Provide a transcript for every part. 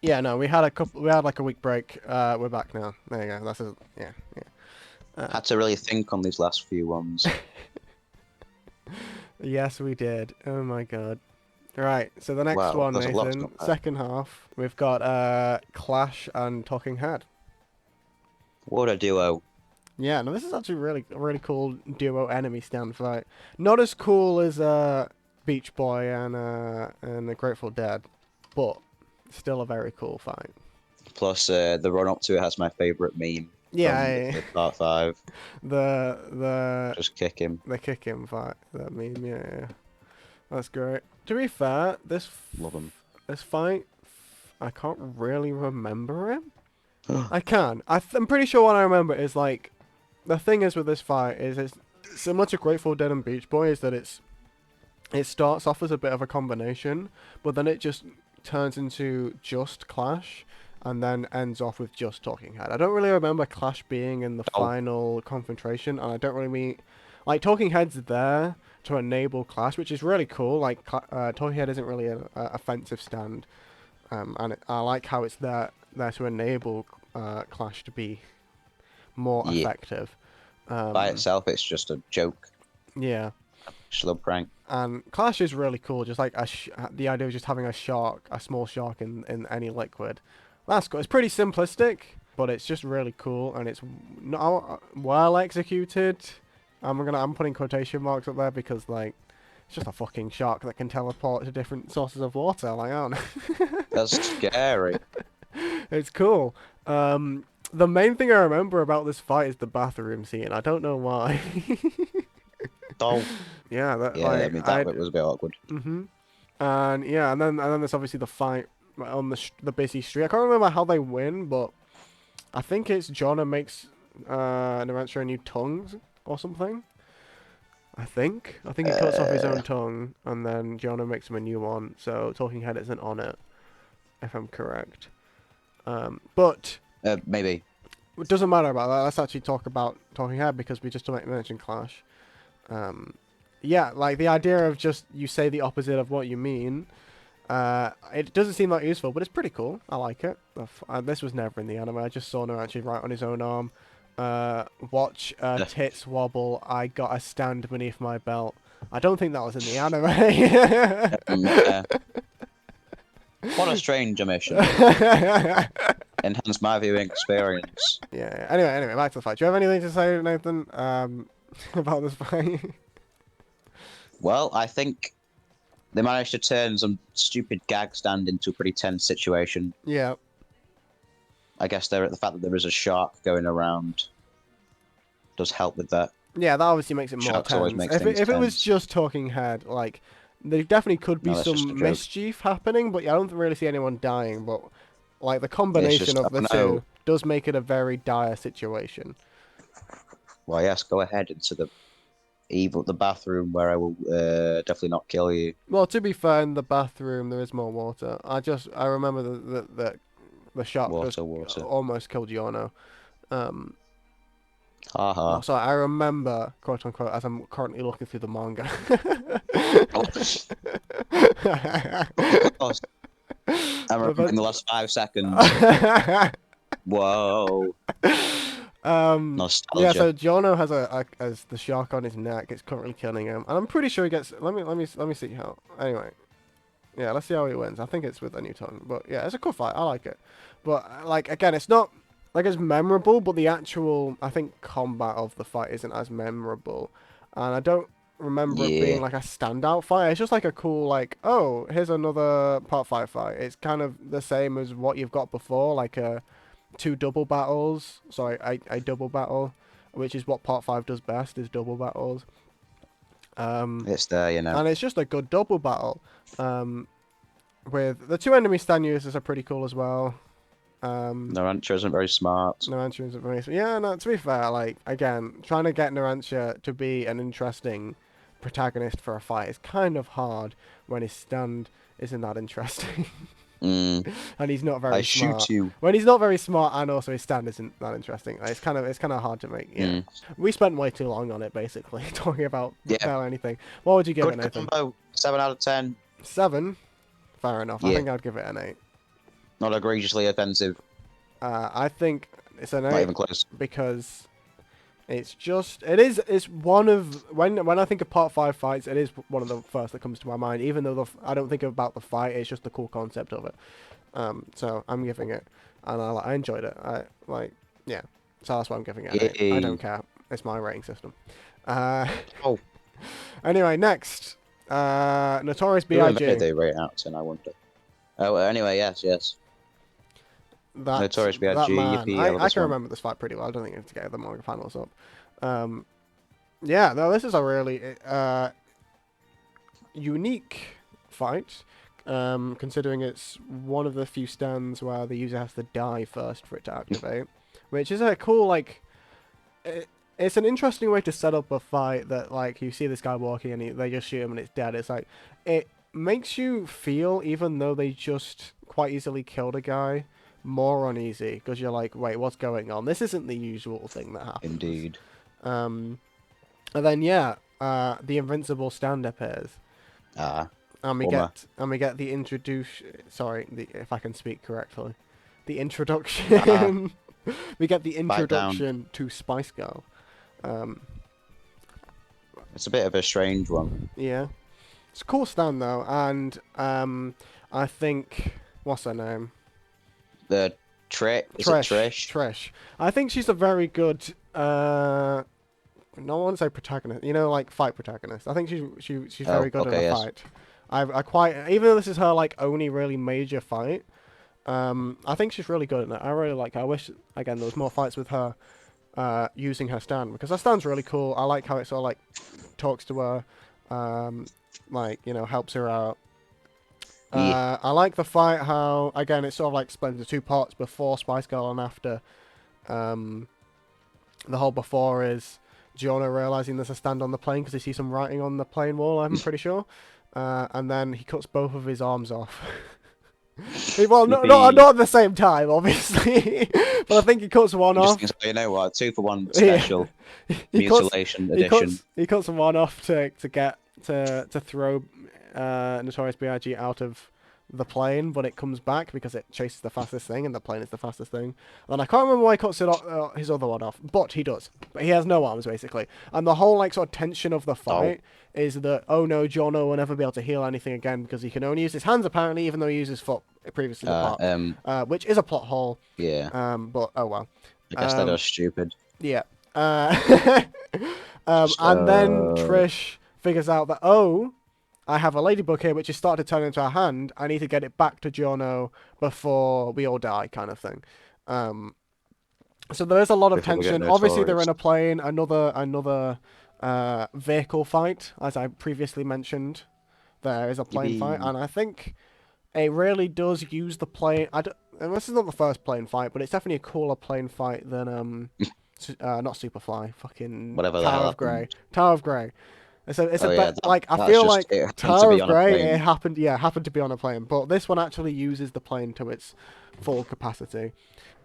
Yeah, no, we had a couple. We had like a week break. We're back now. There you go. That's a, yeah, yeah. Had to really think on these last few ones. Yes, we did. Oh my god. Right. So the next Wow, one, there's a lot to Nathan. unpack. Second half, we've got Clash and Talking Head. What a duo. Yeah, no, this is actually really cool duo enemy stand fight. Not as cool as Beach Boy and the Grateful Dead, but still a very cool fight. Plus, the run up to it has my favorite meme from Yeah, the part five. the Just kick him. the kick him fight. That meme, yeah. That's great. To be fair, Love him. this fight, I can't really remember him. I can. I'm pretty sure what I remember is like, the thing is with this fight is it's similar to Grateful Dead and Beach Boy is that it starts off as a bit of a combination, but then it just turns into just Clash, and then ends off with just Talking Head. I don't really remember Clash being in the Oh, final confrontation, and I don't really mean like Talking Head's there to enable Clash, which is really cool. Like Talking Head isn't really an offensive stand, I like how it's there to enable Clash to be more yeah. effective. By Um, itself, it's just a joke. yeah. Just a little prank. And Clash is really cool. Just like the idea of just having a shark, a small shark in any liquid. That's cool. It's pretty simplistic, but it's just really cool, and it's not well executed. I'm putting quotation marks up there because like it's just a fucking shark that can teleport to different sources of water. Like, I don't know. That's scary. It's cool. The main thing I remember about this fight is the bathroom scene. I don't know why. Oh, Yeah, that yeah, I like mean, that I. bit was a bit awkward. Mhm. And yeah, and then there's obviously the fight on the busy street. I can't remember how they win, but I think it's Jonah makes Narantra a new tongue or something. I think he cuts off his Uh, own tongue, and then Jonah makes him a new one. So Talking Head isn't on it, if I'm correct. But maybe. it doesn't matter about that. Let's actually talk about Talking Head because we just mentioned Clash. Um, yeah, like the idea of just you say the opposite of what you mean. It doesn't seem that useful, but it's pretty cool. I like it. This was never in the anime. I just saw him actually right on his own arm. Watch tits wobble. I got a stand beneath my belt. I don't think that was in the anime. Yeah. What a strange omission. Enhance my viewing experience. Yeah. Anyway, back to the fight. Do you have anything to say, Nathan? About this fight? Well, I think they managed to turn some stupid gag stand into a pretty tense situation. Yeah. I guess the fact that there is a shark going around does help with that. Yeah, that obviously makes it more Sharks always tense. makes If it, things if it was tense. just Talking Head, like there definitely could be No, that's just a some joke. mischief happening, but yeah, I don't really see anyone dying. But like the It's combination just, of the oh two no. does make it a very dire situation. Well, yes, go ahead into the bathroom where I will definitely not kill you. Well, to be fair, in the bathroom there is more water. I remember that the shark does Water, water. almost kill Giorno. Um, Haha. no, sorry, I remember quote unquote as I'm currently looking through the manga. Of course. I'm remembering the last 5 seconds. Whoa. Yeah, Nostalgia. so Jono has as the shark on his neck. It's currently killing him, and I'm pretty sure he gets. Let me see how. Anyway, yeah, let's see how he wins. I think it's with a new tongue, but yeah, it's a cool fight. I like it, but like again, it's not like it's memorable, but the actual I think combat of the fight isn't as memorable, and I don't remember it being Yeah. like a standout fight. It's just like a cool like, oh, here's another part five fight. It's kind of the same as what you've got before, like a two double battles. Sorry, a double battle, which is what part five does best, is double battles. It's there, you know. And it's just a good double battle. With the two enemy stand users are pretty cool as well. Narancha isn't very smart. Narancha is very yeah. No, to be fair, like again, trying to get Narancha to be an interesting protagonist for a fight is kind of hard when his stand isn't that interesting. Mm, And he's not I very shoot smart. you. When he's not very smart, and also his stand isn't that interesting. Like, it's kind of hard to make. Yeah, Mm. we spent way too long on it, basically talking about Yeah. anything. What would you give it, Good Nathan? combo. 7 out of 10. 7. Fair enough. I Yeah. think I'd give it an 8. Not egregiously offensive. I think it's an Not 8 even close. because it's one of when I think of part 5 fights, it is one of the first that comes to my mind. Even though I don't think about the fight, it's just the cool concept of it. So I'm giving it, and I enjoyed it. Yeah. So that's why I'm giving it an 8. I don't Yay. care. It's my rating system. Uh, Oh, anyway, next, Notorious who invented B.I.G. the rate out of 10? I wonder. Oh, anyway, yes. Notorious That B.I.G. man. Yippee, I love I this can one. remember this fight pretty well. I don't think I have to get the manga panels up. Yeah, no, this is a really unique fight, considering it's one of the few stands where the user has to die first for it to activate, which is a cool, like, it's an interesting way to set up a fight that, like, you see this guy walking and they just shoot him and it's dead. It's like, it makes you feel, even though they just quite easily killed a guy, more uneasy, because you're like, wait, what's going on? This isn't the usual thing that happens. Indeed. And then, yeah, the invincible stand appears. Ah, And we Bummer. get the if I can speak correctly, the Ah, introduction. We get the bite down. introduction to Spice Girl. It's a bit of a strange one. Yeah, it's a cool stand though, and I think what's her name? The is it Trish? Trish. I think she's a very good. No one say protagonist. You know, like fight protagonist. I think she's Oh, very good in okay, a yes. fight. I quite even though this is her like only really major fight. I think she's really good in it. I really like her. I wish again there was more fights with her using her stand, because her stand's really cool. I like how it sort of like talks to her, like, you know, helps her out. Yeah. I like the fight how again it's sort of like split into two parts, before Spice Girl and after. The whole before is Jono realizing there's a stand on the plane because he sees some writing on the plane wall, I'm pretty sure. And then he cuts both of his arms off. Well, Yippee. not at the same time, obviously. But I think he cuts one He just off. thinks, oh, you know what? 2-for-1 Yeah. special He cuts mutilation edition. he cuts one off to throw Notorious B.I.G. out of the plane, but it comes back because it chases the fastest thing, and the plane is the fastest thing. And I can't remember why he cuts his other one off, but he does. But he has no arms, basically. And the whole like sort of tension of the fight is that, oh no, Jono will never be able to heal anything again because he can only use his hands, apparently, even though he used his foot previously in the part, which is a plot hole. Yeah. But oh well. I guess that is stupid. Yeah. And then Trish figures out that, oh, I have a ladybug here which is starting to turn into a hand. I need to get it back to Jono before we all die, kind of thing. So there is a lot of Before we get tension. Obviously, they're notorious. in a plane. Another vehicle fight, as I previously mentioned. There is a plane fight, Yippee. and I think it really does use the plane. And this is not the first plane fight, but it's definitely a cooler plane fight than not Superfly, fucking Whatever the hell Grey. happened. Tower of Grey. It's a Oh, yeah, bit like I that's feel just, like it happened to Tower be of on a Grey. plane. It happened to be on a plane, but this one actually uses the plane to its full capacity.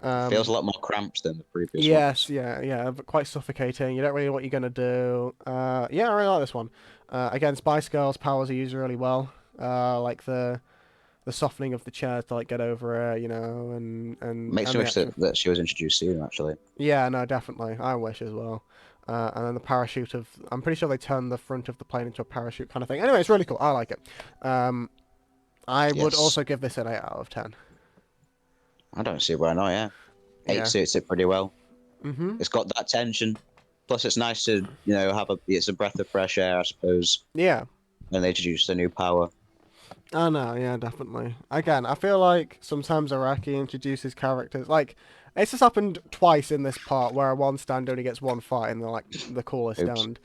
Feels a lot more cramped than the previous Yes, ones. yeah, but quite suffocating. You don't really know what you're gonna do. Yeah, I really like this one. Again, Spice Girls' powers are used really well. Like the softening of the chairs to like get over her, you know, Makes and me the wish actual. that she was introduced soon, actually. Yeah, no, definitely. I wish as well. And then the parachute of, I'm pretty sure they turned the front of the plane into a parachute kind of thing. Anyway, it's really cool. I like it. I would Yes. also give this an 8 out of 10. I don't see why not, yeah. 8 Yeah. suits it pretty well. Mhm. It's got that tension. Plus, it's nice to, it's a breath of fresh air, I suppose, Yeah. when they introduce a new power. Oh no, yeah, definitely. Again, I feel like sometimes Araki introduces characters like it's just happened twice in this part where one stand only gets one fight and they're like the coolest Oops. stand.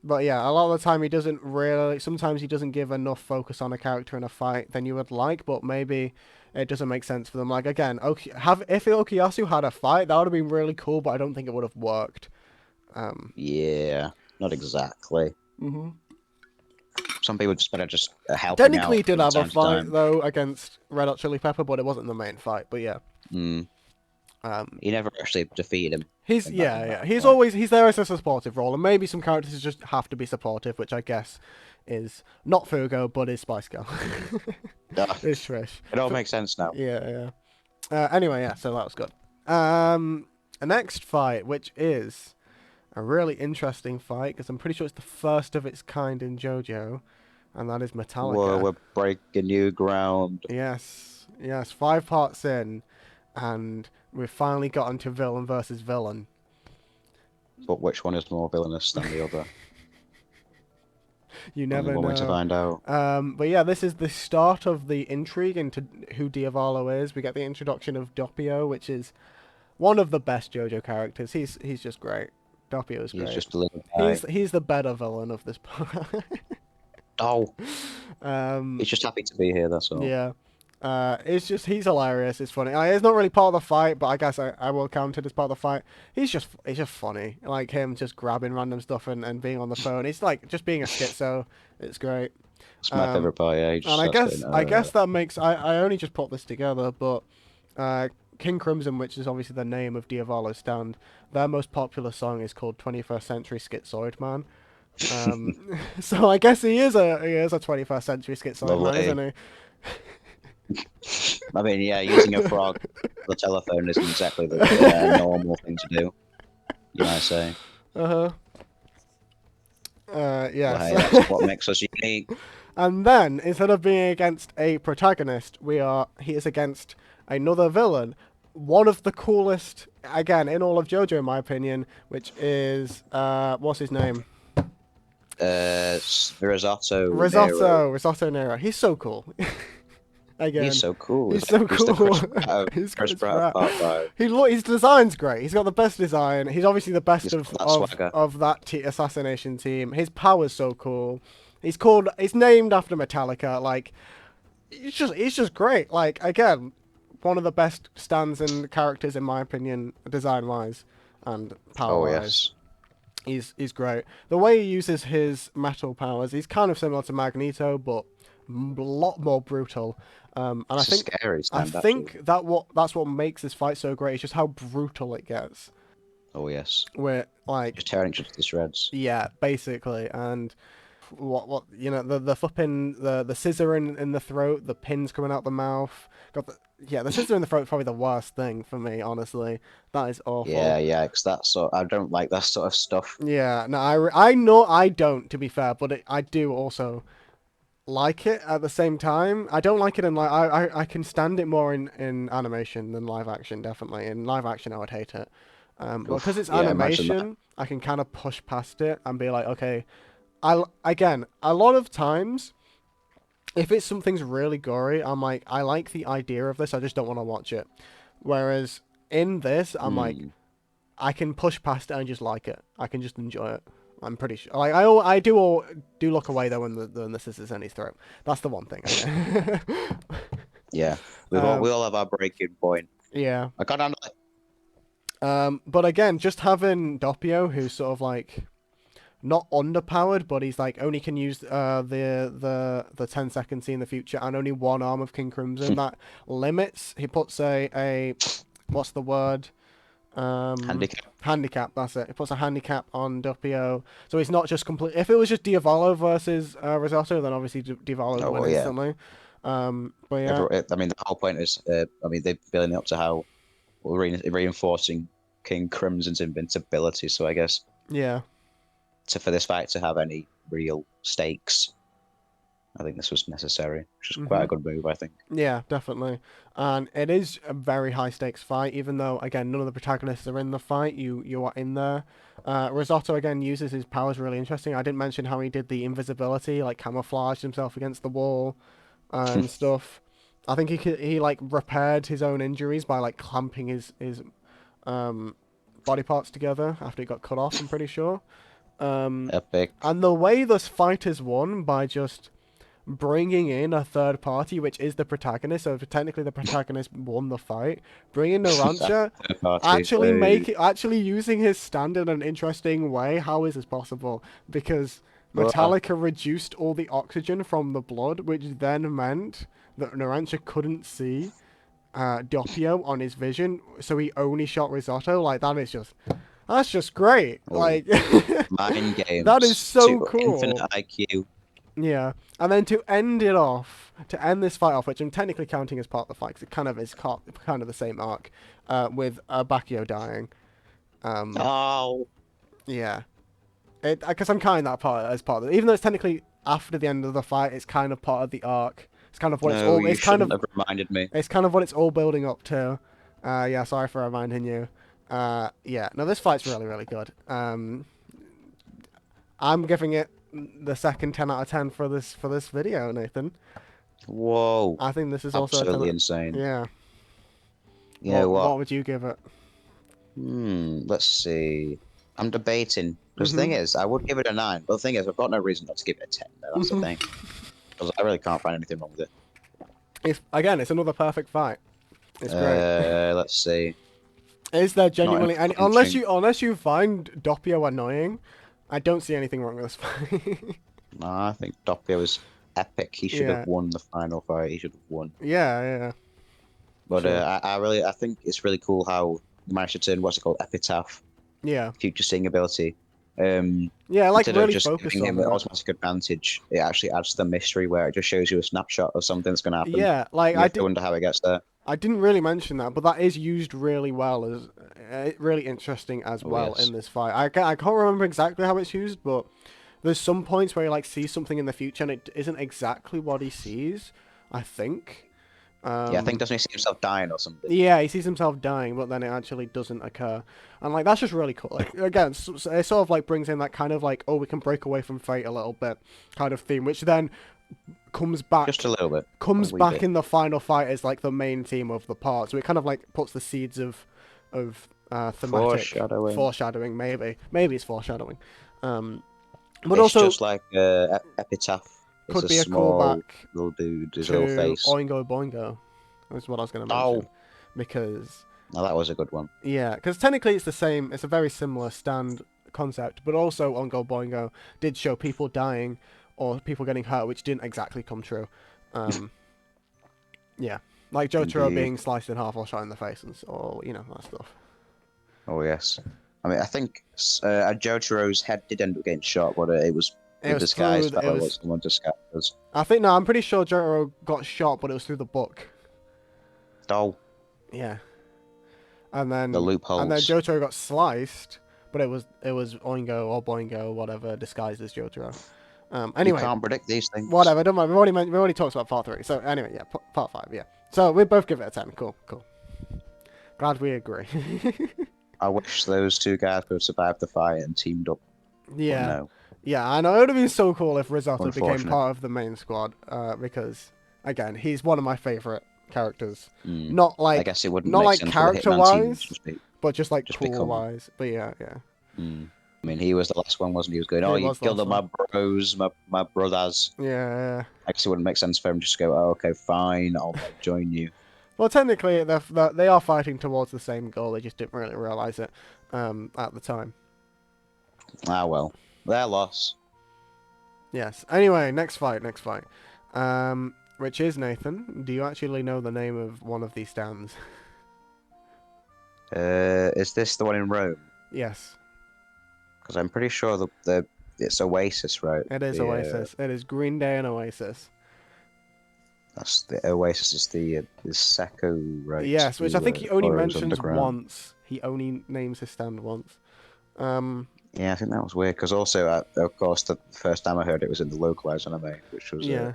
But yeah, a lot of the time he doesn't really. Sometimes he doesn't give enough focus on a character in a fight than you would like, but maybe it doesn't make sense for them. Like again, if Okuyasu had a fight, that would have been really cool, but I don't think it would have worked. Yeah, not exactly. hmm Some people just better just helping Technically, out he did from have a time to fight time. though against Red Hot Chili Pepper, but it wasn't the main fight. But yeah, Mm. um, He never actually defeated him he's in yeah, that yeah. He's fight. always he's there as a supportive role, and maybe some characters just have to be supportive, which I guess is not Fugo, but is Spice Girl. Ah, It's Trish. it all makes sense now. Yeah, yeah. Anyway, yeah, so that was good. A next fight, which is a really interesting fight, because I'm pretty sure it's the first of its kind in Jojo, and that is Whoa, Metallica. we're breaking new ground. Yes, yes, 5 parts in, and we've finally gotten to villain versus villain. But which one is more villainous than the other? You Only never one way to know. find out. But yeah, this is the start of the intrigue into who Diavolo is. We get the introduction of Doppio, which is one of the best JoJo characters. He's just great. Doppio is He's great. just a little He's guy. he's the better villain of this part. Oh, um, he's just happy to be here, that's all. yeah. It's just he's hilarious. It's funny. It's not really part of the fight, but I guess I will count it as part of the fight. He's just funny. Like him just grabbing random stuff and being on the phone. It's like just being a schizo. It's great. It's my Um, favorite part, yeah. He just and starts going, I guess that makes I only just put this together, but King Crimson, which is obviously the name of Diavolo's stand, their most popular song is called 21st Century Schizoid Man. So I guess he is a 21st century schizoid man, lovely. isn't he? I mean, yeah, using a frog for the telephone isn't exactly the normal thing to do, you might say. Uh huh. But Yes. hey, that's what makes us unique. And then instead of being against a protagonist, he is against another villain. One of the coolest, again, in all of JoJo, in my opinion, which is what's his name? Risotto Nero. He's so cool. He's Again, so cool. he's so He's the cool. Chris Pratt of, He's got Chris his Pratt of frat. Part 5. His design's great. He's got the best design. He's obviously the best He's got that swagger. of that assassination team. His power's so cool. He's named after Metallica. Like he's just great. Like again, one of the best stands and characters in my opinion, design wise and power Oh, wise. yes. He's great. The way he uses his metal powers, he's kind of similar to Magneto, but a lot more brutal. And It's a scary I stand, actually. think that's what makes this fight so great. It's just how brutal it gets. Oh, yes. Where like Just tearing each other to shreds. yeah, basically, and what you know the flipping the scissor in the throat, the pins coming out the mouth. The scissor in the throat is probably the worst thing for me. Honestly, that is awful. Yeah, because I don't like that sort of stuff. Yeah, no, I know I don't, to be fair, but I do also like it at the same time. I don't like it in I can stand it more in animation than live action, definitely. In live action, I would hate it. But because Oof, it's yeah, imagine that. animation, I can kind of push past it and be like, okay, again, a lot of times, if it's something's really gory, I'm like, I like the idea of this, I just don't want to watch it. Whereas in this, I'm like, Hmm. I can push past it and just like it. I can just enjoy it. I'm pretty sure. Like I do look away though when the scissors in his throat. That's the one thing. Yeah, we um, all have our breaking point. yeah. I can't handle it. But again, just having Doppio, who's sort of like not underpowered, but he's like only can use the 10 second see in the future and only one arm of King Crimson. That limits. He puts a what's the word? Handicap. Handicap. That's it. It puts a handicap on Doppio, so it's not just complete. If it was just Diavolo versus Risotto, then obviously Diavolo would Oh, win well, yeah. instantly. But yeah, I mean, the whole point is, I mean, they're building up to how we're reinforcing King Crimson's invincibility. So I guess yeah. for this fight to have any real stakes, I think this was necessary, which is quite a good move, I think. Yeah, definitely. And it is a very high stakes fight, even though again none of the protagonists are in the fight. You are in there. Risotto again uses his powers really interesting. I didn't mention how he did the invisibility, like camouflaged himself against the wall and stuff. I think he like repaired his own injuries by like clamping his um body parts together after he got cut off. I'm pretty sure. Epic. And the way this fight is won by just bringing in a third party, which is the protagonist. So technically, the protagonist won the fight. Bringing Narancha, actually using his stand in an interesting way. How is this possible? Because Metallica reduced all the oxygen from the blood, which then meant that Narancha couldn't see Doppio on his vision, so he only shot Risotto. Like that's just great. Oh, Like mind that is games so to cool. infinite IQ. Yeah, and then to end it off, to end this fight off, which I'm technically counting as part of the fight, 'cause it kind of is kind of the same arc, with Bakio dying. Um, Oh, yeah, because I'm counting that part as part of it, even though it's technically after the end of the fight. It's kind of part of the arc. It's kind of what it's no, all. you shouldn't have reminded me. It's kind of what it's all building up to. Yeah, sorry for reminding you. Yeah, no, this fight's really, really good. I'm giving it the second 10 out of 10 for this video, Nathan. Whoa, I think this is also a 10 absolutely out. insane. Yeah. You know What what? would you give it? Let's see. I'm debating because the thing Mhm. is, I would give it a 9, but the thing is, I've got no reason not to give it a 10. Though. That's the thing. Because I really can't find anything wrong with it. It's another perfect fight. It's great. Let's see. Is there Not genuinely enough any punching. unless you find Doppio annoying, I don't see anything wrong with this fight. No, I think Doppio was epic. He should have Yeah. won the final fight. He should have won. Yeah, yeah. But Sure. I think it's really cool how you managed to turn what's it called, epitaph, Yeah. future seeing ability. Um, Yeah, like Instead of really just focus giving on him an that. automatic advantage, it actually adds to the mystery where it just shows you a snapshot of something that's going to happen. Yeah, like You have to wonder how it gets there. I didn't really mention that, but that is used really well as really interesting as Oh well yes. in this fight. I can't remember exactly how it's used, but there's some points where he like sees something in the future and it isn't exactly what he sees. I think. Yeah, I think Um, doesn't he see himself dying or something? yeah, he sees himself dying, but then it actually doesn't occur, and like that's just really cool. Like again, it sort of like brings in that kind of like, oh, we can break away from fate a little bit kind of theme, which then comes Just back a little bit, a comes wee back bit. in the final fight as like the main theme of the part. So it kind of like puts the seeds of thematic Foreshadowing. foreshadowing. Maybe it's foreshadowing. Um, but It's also just like epitaph. It's could a be a small callback little dude, his little to face. Oingo Boingo. That's what I was going to Oh, mention because now that was a good one. yeah, because technically it's the same. It's a very similar stand concept, but also Oingo Boingo did show people dying or people getting hurt, which didn't exactly come true. Um, Yeah, like Jotaro Indeed. being sliced in half or shot in the face, or that stuff. Oh yes. I mean, I think Jotaro's head did end up getting shot, but it was It the was through. disguised It fellow was. was someone disguised as. I think no. I'm pretty sure Jotaro got shot, but it was through the book. Oh, Yeah, the and then loopholes. Jotaro got sliced, but it was Oingo or Boingo, whatever, disguised as Jotaro. You Anyway, can't predict these things. whatever. Don't mind. We already talked about part 3. So anyway, yeah, part 5. Yeah. So we both give it a 10. Cool. Cool. Glad we agree. I wish those two guys could have survived the fight and teamed up, but Yeah. no, Yeah, I know it would have been so cool if Risotto became unfortunate. part of the main squad, because again, he's one of my favorite characters. Mm. Not I like guess it wouldn't not make like sense for the character Hitman team to wise, but just like just cool become. wise. But yeah, yeah. I mean, he was the last one, wasn't he? He was going, "Oh, He you was the killed last all one. my bros, my brothers." Yeah, yeah. I guess it wouldn't make sense for him just to go, "Oh, okay, fine, I'll join you." Well, technically, they are fighting towards the same goal. They just didn't really realize it at the time. Ah well, their loss. Yes. Anyway, next fight. Next fight. Which is Nathan. Do you actually know the name of one of these stands? Is this the one in Rome? Yes. Because I'm pretty sure the it's Oasis, right? It is The Oasis. It is Green Day and Oasis. that's the Oasis is the Secco, right? Yes, which I think he only Boroughs mentions Underground. once. He only names his stand once. Um, Yeah, I think that was weird. Because also, of course, the first time I heard it was in the localized anime, which was yeah,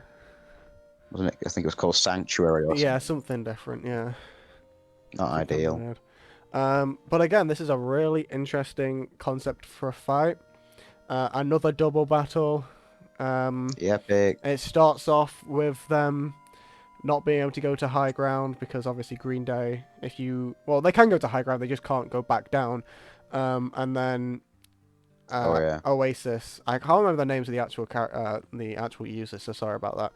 wasn't it? I think it was called Sanctuary or yeah, something. something different. Yeah, Not something ideal. weird. But again, this is a really interesting concept for a fight. Another double battle. Epic. It starts off with them not being able to go to high ground because obviously Green Day, they can go to high ground, they just can't go back down. And then Oh yeah. Oasis. I can't remember the names of the actual users, so sorry about that.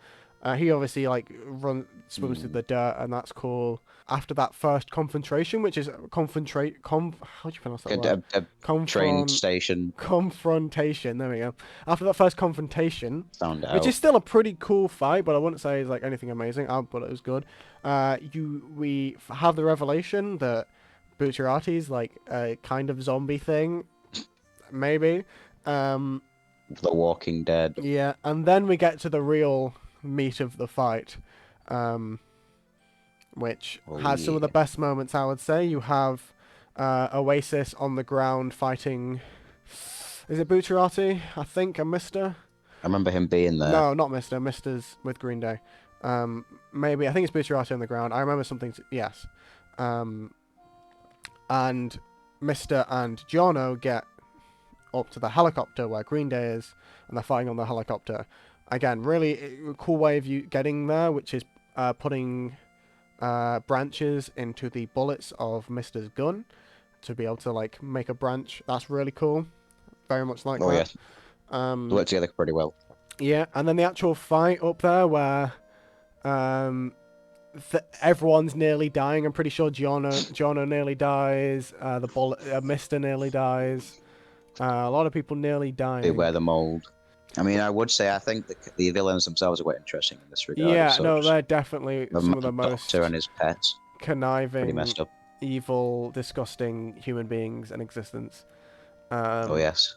He obviously swims through the dirt, and that's cool. After that first confrontation, which is how do you pronounce that word? A train station Confrontation. There we go. After that first confrontation, found which is out. still a pretty cool fight, but I wouldn't say it's like anything amazing. But it was good. We have the revelation that Bucciarati's like a kind of zombie thing, maybe. Um, The Walking Dead. Yeah, and then we get to the real meat of the fight, um, which Oh has some of the yeah. best moments, I would say. You have Oasis on the ground fighting. Is it Bucciarati? I think, and Mister. I remember him being there. No, not Mister. Mister's with Green Day. Maybe I think it's Bucciarati on the ground. I remember something. Yes, um, and Mister and Jono get up to the helicopter where Green Day is, and they're fighting on the helicopter. Again, really cool way of you getting there, which is putting branches into the bullets of Mister's gun to be able to like make a branch. That's really cool. Very much like Oh that. yes, they work together pretty well. Yeah, and then the actual fight up there where um, everyone's nearly dying. I'm pretty sure Jono nearly dies. The bullet, Mister nearly dies. A lot of people nearly dying. Beware the mold. I mean, I would say I think the villains themselves are quite interesting in this regard. It's Yeah, sort of no, just they're definitely the some of Mad the most Doctor and his pets. Pretty conniving, messed up. evil, disgusting human beings in existence. Oh yes.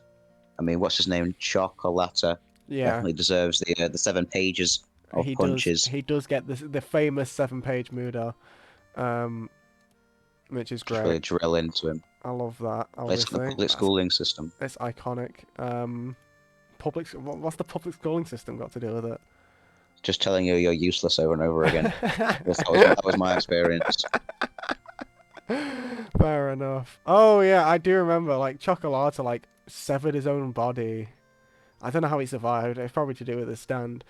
I mean, what's his name? Chocolata Yeah, definitely deserves the 7 pages of he does. punches. He does get the famous 7-page Muda, um, which is Just great. really drill into him. I love that. It's like the Obviously, public schooling system. it's iconic. What's the public schooling system got to do with it? Just telling you you're useless over and over again. That was my experience. Fair enough. Oh yeah, I do remember. Like Chocolata, like severed his own body. I don't know how he survived. It's probably to do with his stand.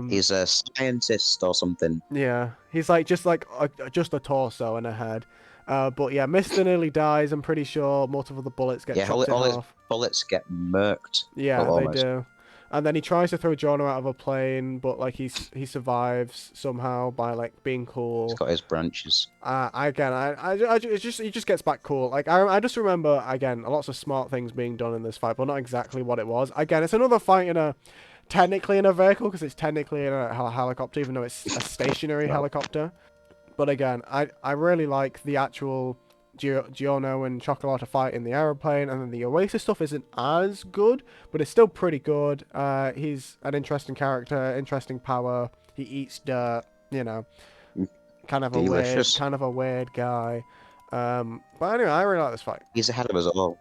He's a scientist or something. Yeah, he's like just a torso and a head. But yeah, Mister nearly dies. I'm pretty sure multiple of the bullets get Yeah, chopped in all his half. bullets get murked. Well, Yeah, they almost. do. And then he tries to throw Jono out of a plane, but like he survives somehow by like being He's cool. got his branches. It just he just gets back cool. Like I just remember again lots of smart things being done in this fight, but not exactly what it was. Again, it's another fight technically in a vehicle because it's technically in a helicopter, even though it's a stationary Well, helicopter. But again, I really like the actual Giorno and Chocolata fight in the aeroplane, and then the Oasis stuff isn't as good, but it's still pretty good. He's an interesting character, interesting power. He eats dirt, you know, delicious. kind of a weird guy. But anyway, I really like this fight. He's ahead of us all.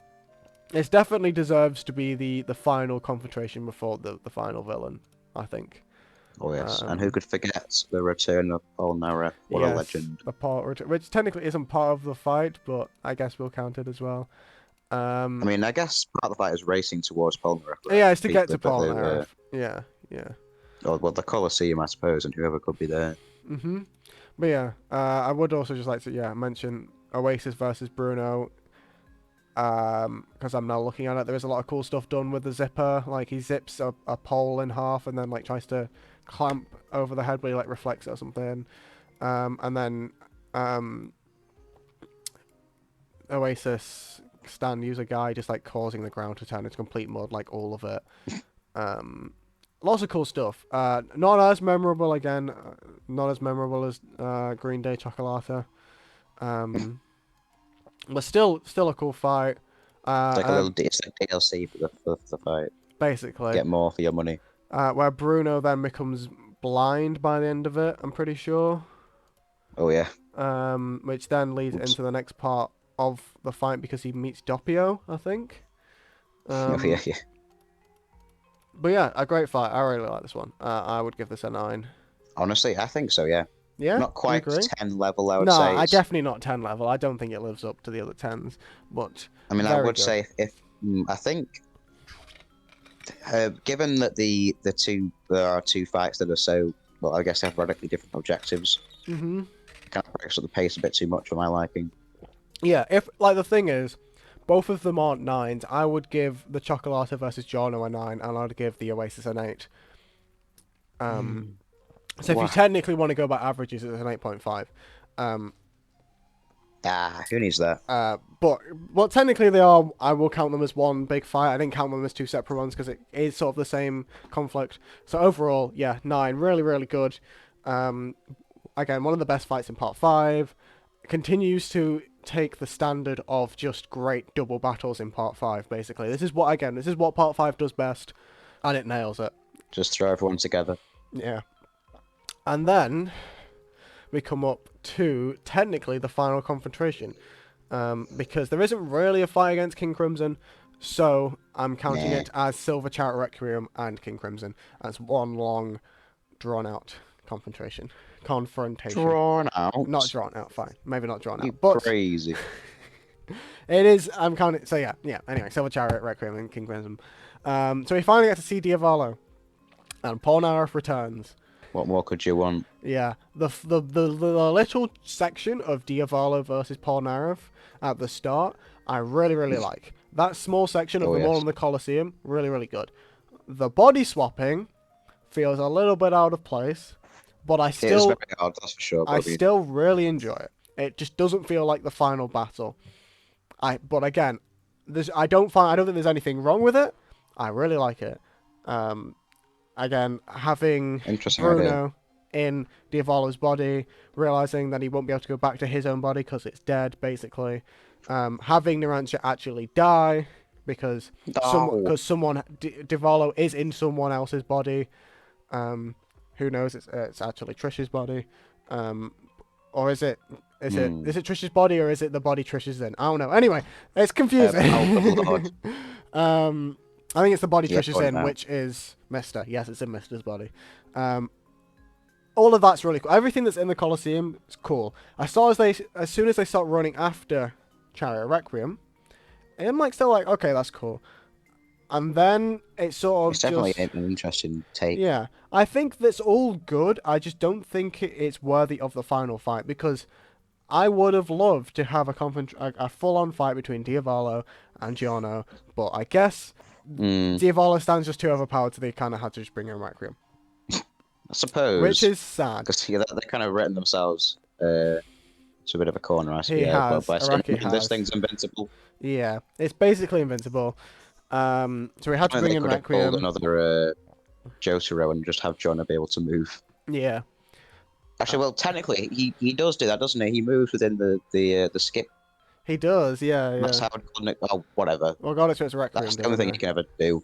It definitely deserves to be the final confrontation before the final villain, I think. Oh yes, and who could forget the return of Paul Nara? What a legend! The part which technically isn't part of the fight, but I guess we'll count it as well. I mean, I guess part of the fight is racing towards Paul Nara. Yeah, it's to get to Paul Nara. Yeah. Oh, well, the Colosseum, I suppose, and whoever could be there. But yeah, I would also just like to mention Oasis versus Bruno. Because I'm now looking at it, there is a lot of cool stuff done with the zipper. Like he zips a pole in half and then like tries to clamp over the head, but he like reflects it or something. And then Oasis use a guy just like causing the ground to turn into complete mud, like all of it. Lots of cool stuff. Not as memorable again, not as memorable as Green Day Chocolata. But still a cool fight. It's like it's like DLC for the fight. Basically. Get more for your money. Where Bruno then becomes blind by the end of it, I'm pretty sure. Oh yeah. Which then leads into the next part of the fight because he meets Doppio, I think. Oh yeah. But yeah, a great fight. I really like this one. I would give this a 9. Honestly, I think so. Yeah. Yeah. Not quite 10 level, I would no, say. I definitely not 10 level. I don't think it lives up to the other 10s. But I mean, I would say if I think, given that there are two fights that are so well, I guess have radically different objectives. Mm-hmm. Kind of breaks up the pace a bit too much for my liking. Yeah, if like the thing is, both of them aren't 9s. I would give the Chocolata versus Giorno a 9, and I'd give the Oasis an 8. So if you technically want to go by averages, it's an 8.5. Who needs that? But well, technically they are. I will count them as one big fight. I didn't count them as two separate ones because it is sort of the same conflict. So overall, yeah, 9, really, really good. Again, one of the best fights in Part 5. Continues to take the standard of just great double battles in Part 5. Basically, this is what Part 5 does best. And it nails it. Just throw everyone together. Yeah. And then we come up to technically the final confrontation. Because there isn't really a fight against King Crimson, so I'm counting Nah. it as Silver Chariot Requiem and King Crimson as one long, drawn-out confrontation. Drawn Not out. drawn out, fine. Maybe not drawn You out, but crazy. it is. I'm counting. So yeah. Anyway, Silver Chariot Requiem and King Crimson. So we finally get to see Diavolo, and Polnareff returns. What more could you want? Yeah, the little section of Diavolo versus Polnareff at the start, I really like. That small section of Oh, them all yes. in the Colosseum, really good. The body swapping feels a little bit out of place, but It is very hard, that's for sure. I But still really enjoy it. It just doesn't feel like the final battle. But again, I don't think there's anything wrong with it. I really like it. Again, having interesting idea. Bruno in Diavolo's body, realizing that he won't be able to go back to his own body because it's dead, basically. Having Narancia actually die because someone Diavolo is in someone else's body. Who knows? It's actually Trish's body, or is it? Is it Trish's body or is it the body Trish is in? I don't know. Anyway, it's confusing. I think it's the body Trish is in, which is Mister. Yes, it's in Mister's body. All of that's really cool. Everything that's in the Colosseum is cool. As soon as they start running after Chariot Requiem, I'm like still like, okay, that's cool. And then it's sort of it's definitely an interesting take. Yeah, I think that's all good. I just don't think it's worthy of the final fight because I would have loved to have a full-on fight between Diavolo and Giorno, but I guess Diavolo stands just too overpowered, so they kind of had to just bring in Requiem. I suppose. Which is sad. Because they're kind of written themselves to a bit of a corner, I suppose. This thing's invincible. Yeah, it's basically invincible. So we had to bring in Requiem. Another Jotaro and just have Jono be able to move. Yeah. Actually, well, technically, he does do that, doesn't he? He moves within the skip. He does, yeah. That's how whatever. Well, God, it's Requiem. That's the only thing he can ever do.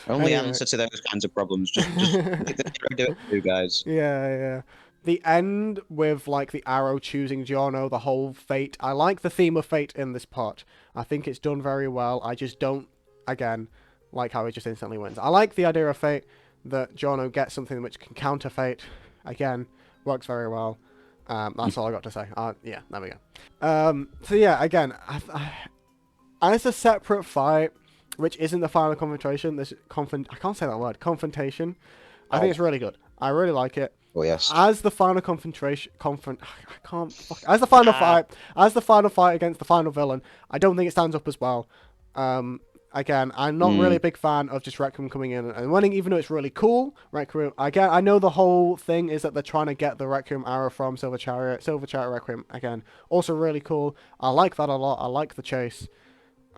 Only answer to those kinds of problems. Just make the hero do it too, guys. Yeah. The end with like the arrow choosing Giorno, the whole fate. I like the theme of fate in this part. I think it's done very well. I just don't, again, like how it just instantly wins. I like the idea of fate, that Giorno gets something which can counter fate. Again, works very well. That's all I got to say. Yeah, there we go. So yeah, again, as a separate fight, which isn't the final confrontation, I can't say that word, confrontation. I think it's really good. I really like it. Oh yes. As the final as the final fight against the final villain, I don't think it stands up as well. Again, I'm not really a big fan of just Requiem coming in and winning, even though it's really cool. Requiem, again, I know the whole thing is that they're trying to get the Requiem arrow from Silver Chariot. Silver Chariot Requiem, again, also really cool. I like that a lot. I like the chase.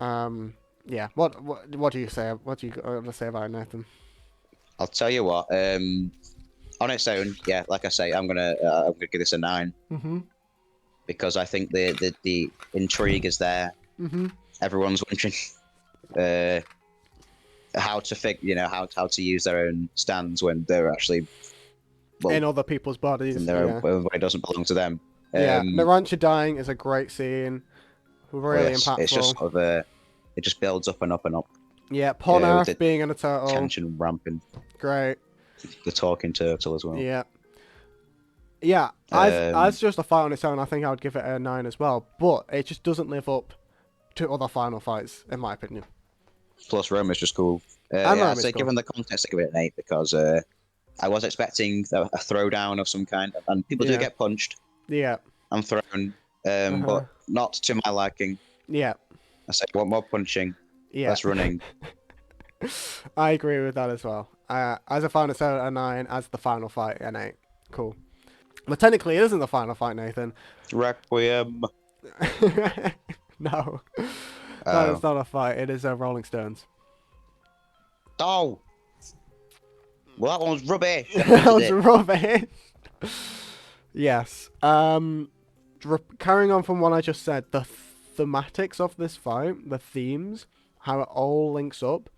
Yeah. What do you say? What do you have to say about it, Nathan? I'll tell you what. On its own, yeah, like I say, I'm gonna give this a 9 because I think the intrigue is there. Everyone's wondering how to use their own stands when they're actually in other people's bodies. When it doesn't belong to them. Narancia dying is a great scene. Really impactful. It's just sort of it just builds up and up and up. Yeah, Polnareff being in a turtle. Tension ramping. Great. The talking turtle as well. Yeah. As just a fight on its own, I think I would give it a 9 as well. But it just doesn't live up to other final fights, in my opinion. Plus, Rome is just cool. I'd say, given the context, I give it an 8 because I was expecting a throwdown of some kind, and people do get punched. Yeah. And thrown, but not to my liking. Yeah. I say, want more punching. Yeah. Less running. I agree with that as well. As a final set, a 9. As the final fight, an 8. Cool. But technically, it isn't the final fight, Nathan. Requiem. No. That is not a fight. It is Rolling Stones. Oh. Well, that one was rubbish. That was rubbish. Yes. Carrying on from what I just said, the thematics of this fight, the themes, how it all links up,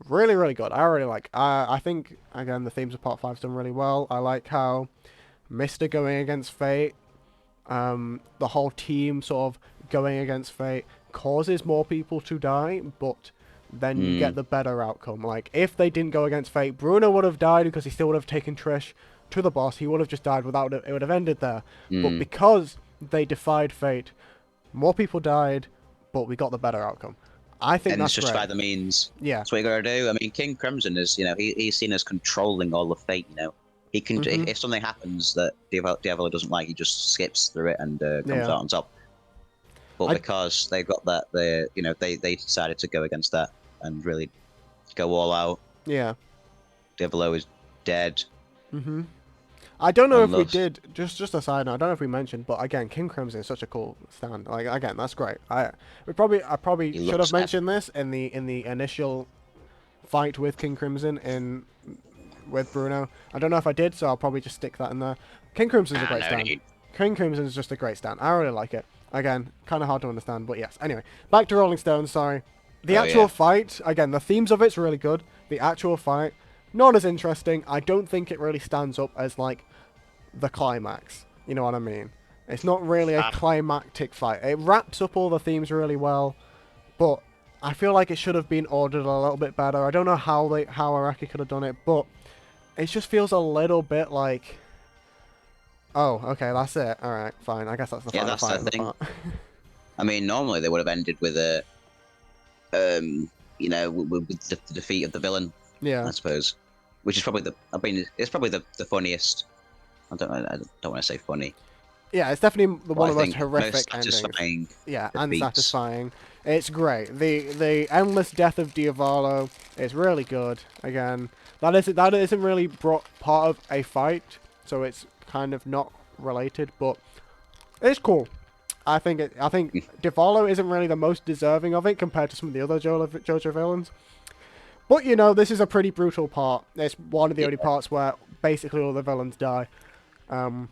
Really, really good. I really like. I think again the themes of Part 5's done really well. I like how Mister going against Fate, the whole team sort of going against Fate causes more people to die, but then you get Mm, the better outcome. Like if they didn't go against Fate, Bruno would have died because he still would have taken Trish to the boss. He would have just died without it. It would have ended there. But mm. because they defied Fate, more people died, but we got the better outcome. I think And it's that's just great. by the means. Yeah. That's what you gotta do. I mean, King Crimson is, he's seen as controlling all of fate. He can Mhm. if something happens that Diavolo doesn't like, he just skips through it and comes Yeah. out on top. But I. because they got that, they decided to go against that and really go all out. Yeah. Diavolo is dead Mhm. I don't know and if we lost. did. Just a side note. I don't know if we mentioned, but again, King Crimson is such a cool stand. Like again, that's great. I probably He should have looks mentioned this in the initial fight with King Crimson in with Bruno. I don't know if I did, so I'll probably just stick that in there. King Crimson's a great no stand. need. King Crimson's just a great stand. I really like it. Again, kind of hard to understand, but yes. Anyway, back to Rolling Stones. Sorry. The Oh actual yeah. fight, again, the themes of it's really good. The actual fight, not as interesting. I don't think it really stands up as like the climax. You know what I mean? It's not really a Ah, climactic fight. It wraps up all the themes really well, but I feel like it should have been ordered a little bit better. I don't know how Araki could have done it, but it just feels a little bit like, oh, okay, that's it. All right, fine. I guess that's the yeah, final that's the fight in the thing. part. I mean, normally they would have ended with with the defeat of the villain, Yeah, I suppose, which is probably it's probably the funniest. I don't want to say funny, yeah. It's definitely but one I of the most think most horrific endings. satisfying Yeah, and defeats. satisfying. It's great. The endless death of Diavolo is really good. Again, that isn't really brought part of a fight, so it's kind of not related, but it's cool. I think Diavolo isn't really the most deserving of it compared to some of the other JoJo villains. But you know, this is a pretty brutal part. It's one of the Yeah. only parts where basically all the villains die. Um,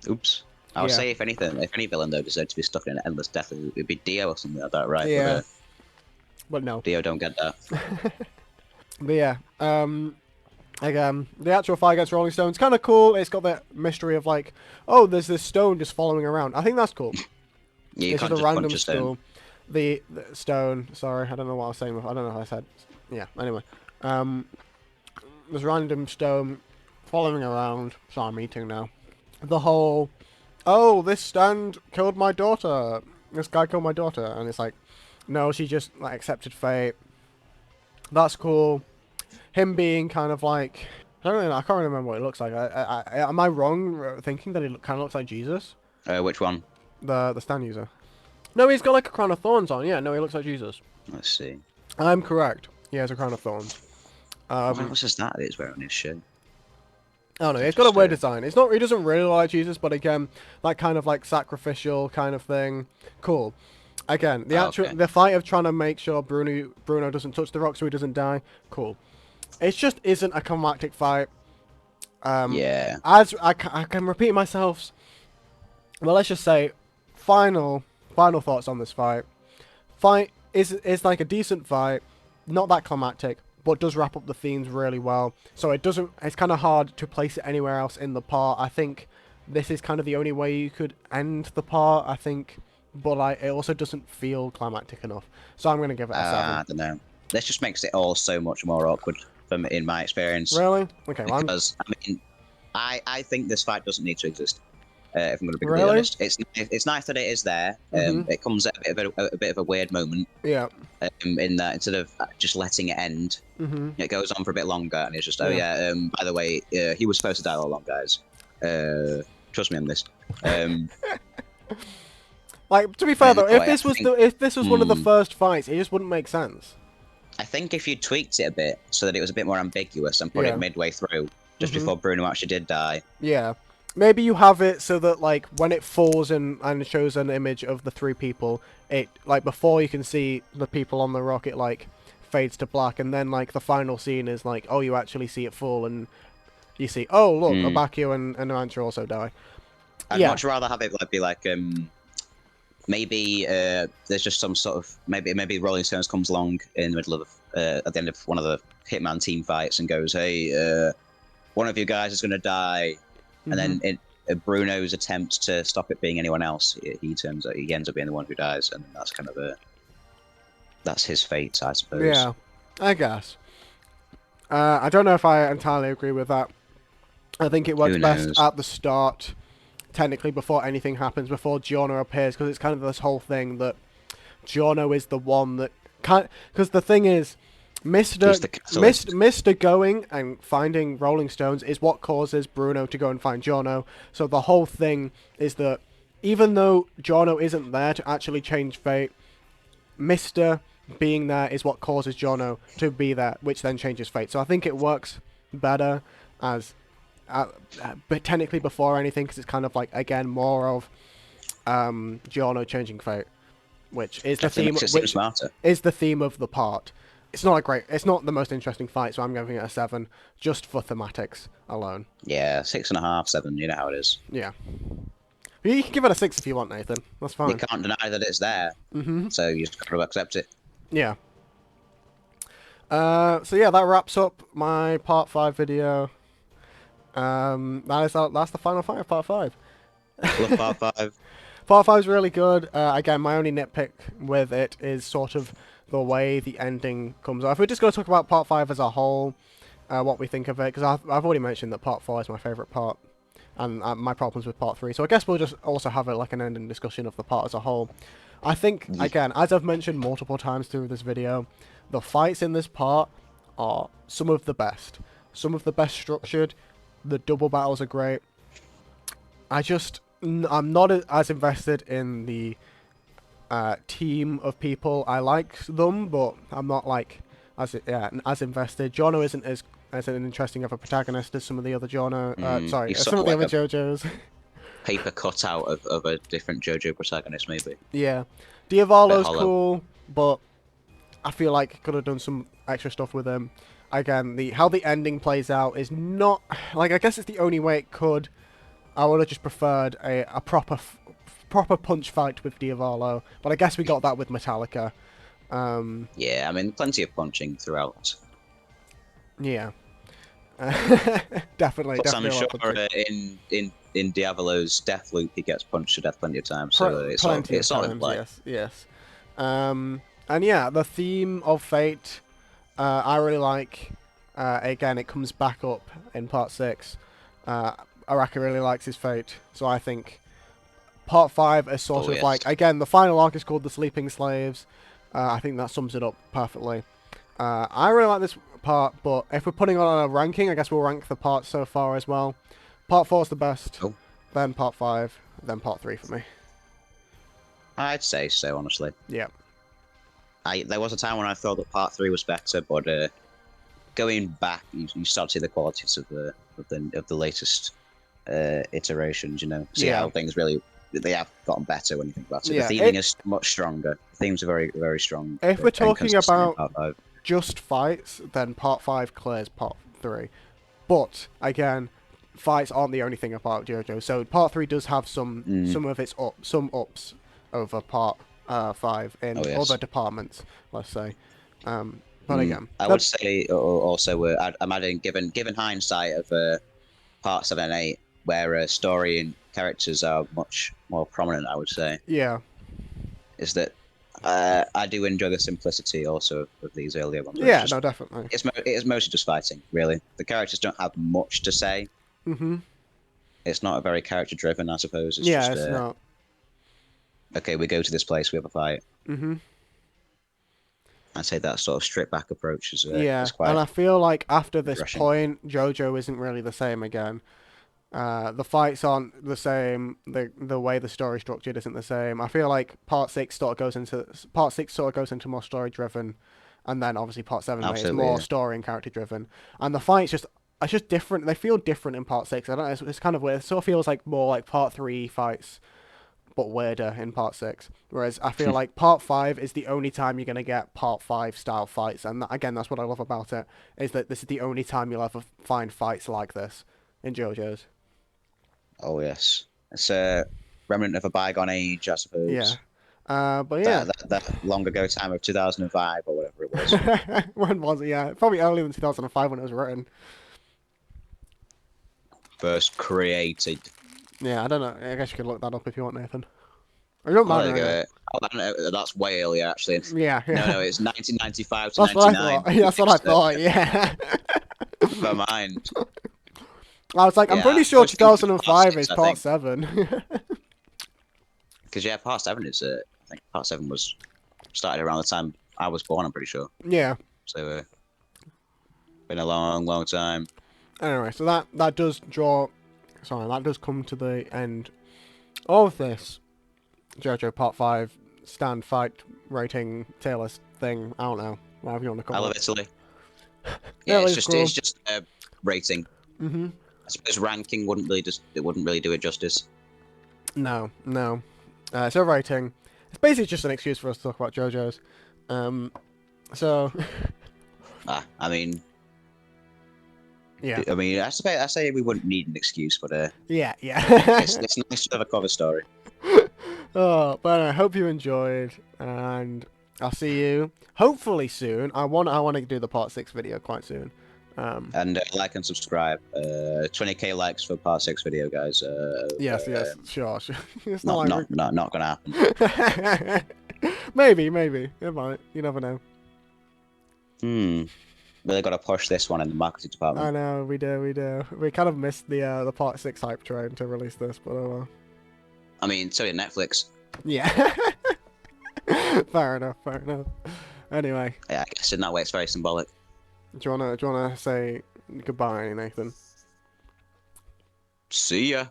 Oops. I would yeah, say if anything, if any villain though deserved to be stuck in an endless death, it'd be Dio or something like that, right? But yeah, but no. Dio don't get that. But yeah, again, the actual fight against Rolling Stone's kind of cool. It's got that mystery of like, oh, there's this stone just following around. I think that's cool. Yeah, you It's just can't a just punch random a stone. stone. The stone. Sorry, I don't know what I was saying. I don't know how I said. Yeah. Anyway, um, there's a random stone following around. Sorry, I'm eating now. The whole, oh, this stand killed my daughter. This guy killed my daughter, and it's like, no, she just like accepted fate. That's cool. Him being kind of like, I don't know, I can't remember what it looks like. Am I wrong thinking that he kind of looks like Jesus, Which one? the stand user? No, he's got like a crown of thorns on. Yeah, no, he looks like Jesus. Let's see. I'm correct. He has a crown of thorns. What else is that he's wearing his shirt? I don't know. That's It's got a just weird design. It's not. He doesn't really look like Jesus, but again, that kind of like sacrificial kind of thing. Cool. Again, Oh, okay. the fight of trying to make sure Bruno doesn't touch the rock so he doesn't die. Cool. It just isn't a climactic fight. Yeah. As I can repeat myself. Well, let's just say, final thoughts on this fight. Fight is like a decent fight, not that climactic, but does wrap up the themes really well. So it doesn't. It's kind of hard to place it anywhere else in the part. I think this is kind of the only way you could end the part. I think, but like it also doesn't feel climactic enough. So I'm gonna give it a 7. I don't know. This just makes it all so much more awkward for me, in my experience. Really? Okay. Well, Because I mean, I think this fight doesn't need to exist. If I'm going to be completely really? honest, it's nice that it is there. Mhm. It comes at a bit of a weird moment. Yeah. In that instead of just letting it end, Mhm. it goes on for a bit longer, and it's just, oh Yeah. yeah. By the way, he was supposed to die all along, guys. Trust me on this. Like to be fair though, Anyway, if this was one of the hmm, first fights, it just wouldn't make sense. I think if you tweaked it a bit so that it was a bit more ambiguous and put Yeah. it midway through, just Mhm. before Bruno actually did die. Yeah. Maybe you have it so that like when it falls and shows an image of the 3 people, it like before you can see the people on the rock, it like fades to black, and then like the final scene is like, oh, you actually see it fall, and you see, oh look, Mm. Obakio and Amantra also die. I'd Yeah. much rather have it like be like maybe there's just some sort of maybe Rolling Stones comes along in the middle of at the end of one of the Hitman team fights and goes, "Hey, one of you guys is going to die," and then Bruno's attempt to stop it being anyone else, he ends up being the one who dies, and that's kind of that's his fate, I suppose. Yeah, I guess. I don't know if I entirely agree with that. I think it works best at the start, technically before anything happens, before Giorno appears, because it's kind of this whole thing that Giorno is the one that can't. Because the thing is, Mr. going and finding Rolling Stones is what causes Bruno to go and find Giorno. So the whole thing is that even though Giorno isn't there to actually change fate, Mr. being there is what causes Giorno to be there, which then changes fate. So I think it works better as, but technically before anything, because it's kind of like, again, more of Giorno changing fate, which is the theme. Which is the theme of the part. It's not the most interesting fight, so I'm giving it a 7, just for thematics alone. Yeah, 6.5, 7. You know how it is. Yeah. You can give it a 6 if you want, Nathan. That's fine. You can't deny that it's there, so you just gotta accept it. Yeah. So yeah, that wraps up my part 5 video. That's the final fight of part 5. Love part 5. Part 5 is really good. Again, my only nitpick with it is sort of the way the ending comes off. We're just going to talk about part 5 as a whole, what we think of it, because I've already mentioned that part 4 is my favourite part, and my problems with part 3. So I guess we'll just also have an ending discussion of the part as a whole. I think, again, as I've mentioned multiple times through this video, the fights in this part are some of the best. Some of the best structured. The double battles are great. I'm not as invested in the team of people. I like them, but I'm not as invested. Jono isn't as an interesting of a protagonist as some of the other Jono. Some of the other JoJos. Paper cutout of a different JoJo protagonist, maybe. Yeah, Diavolo's cool, but I feel like could have done some extra stuff with him. Again, how the ending plays out is not I guess it's the only way it could. I would have just preferred a proper punch fight with Diavolo, but I guess we got that with Metallica. Yeah, I mean, plenty of punching throughout. Yeah. definitely. But I'm sure in Diavolo's death loop, he gets punched to death plenty of times. So it's all in play. Yes. And yeah, the theme of Fate, I really like. Again, it comes back up in part 6. Araki really likes his Fate, so I think part 5 is sort of again, the final arc is called The Sleeping Slaves. I think that sums it up perfectly. I really like this part, but if we're putting on a ranking, I guess we'll rank the parts so far as well. Part 4 is the best, then part 5, then part 3 for me. I'd say so, honestly. Yeah. There was a time when I thought that part 3 was better, but going back, you start to see the qualities of the latest iterations. See how things they have gotten better when you think about it. Yeah, the theming is much stronger. The themes are very, very strong. If we're talking about just fights, then part 5 clears part 3. But again, fights aren't the only thing about JoJo. So part 3 does have some of its ups over part 5 in other departments, let's say. But again, I would say also I'm adding, given hindsight of part 7 and 8, where story and characters are much more prominent, I would say. Yeah. Is that I do enjoy the simplicity also of these earlier ones. Yeah, no, definitely. It is mostly just fighting, really. The characters don't have much to say. It's not a very character-driven, I suppose. It's not. Okay, we go to this place, we have a fight. I'd say that sort of stripped-back approach is quite. And I feel like after this point, JoJo isn't really the same again. The fights aren't the same. The way the story structured isn't the same. I feel like part 6 sort of goes into more story driven, and then obviously part 7 is more story and character driven. And the fights it's just different. They feel different in part 6. I don't know. It's kind of weird. It sort of feels like more like part 3 fights, but weirder in part 6. Whereas I feel like part 5 is the only time you're gonna get part 5 style fights, and again, that's what I love about it. Is that this is the only time you'll ever find fights like this in JoJo's. Oh yes, it's a remnant of a bygone age, I suppose. Yeah, But yeah. That long ago time of 2005 or whatever it was. When was it? Yeah, probably earlier than 2005 when it was written. First created. Yeah, I don't know. I guess you could look that up if you want, Nathan. It don't Oh, there matter you anyway. go. Oh, I don't know. That's way earlier, actually. Yeah, No, yeah. no, it's 1995 to That's what I 99. thought. Yeah, that's what I thought. Yeah. Never mind. I was like, I'm Yeah, pretty I sure was thinking of part 2005 is six, I part think. 7. Because, yeah, part seven is, I think part seven was started around the time I was born, I'm pretty sure. Yeah. So, been a long, long time. Anyway, so that does draw. Sorry, that does come to the end of this JoJo Part 5 stand fight rating tier list thing. I don't know. Whatever you want to I call love it. Italy. Yeah, Italy's cool. it's just rating. Mm-hmm. I suppose ranking wouldn't really do it justice. No, no. So rating. It's basically just an excuse for us to talk about JoJo's. So. I mean, Yeah. I say we wouldn't need an excuse, but Yeah, yeah. it's nice to have a cover story. Oh, but I hope you enjoyed, and I'll see you hopefully soon. I want to do the part 6 video quite soon. And like and subscribe. 20k likes for part 6 video, guys. Yes, sure. It's not like Not gonna happen. maybe it might. You never know. Really got to push this one in the marketing department. I know we do. We kind of missed the part 6 hype train to release this, but oh well. I mean, so did Netflix. Yeah. Fair enough. Anyway. Yeah, I guess in that way it's very symbolic. Do you wanna say goodbye, Nathan? See ya.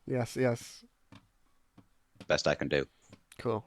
Yes. Best I can do. Cool.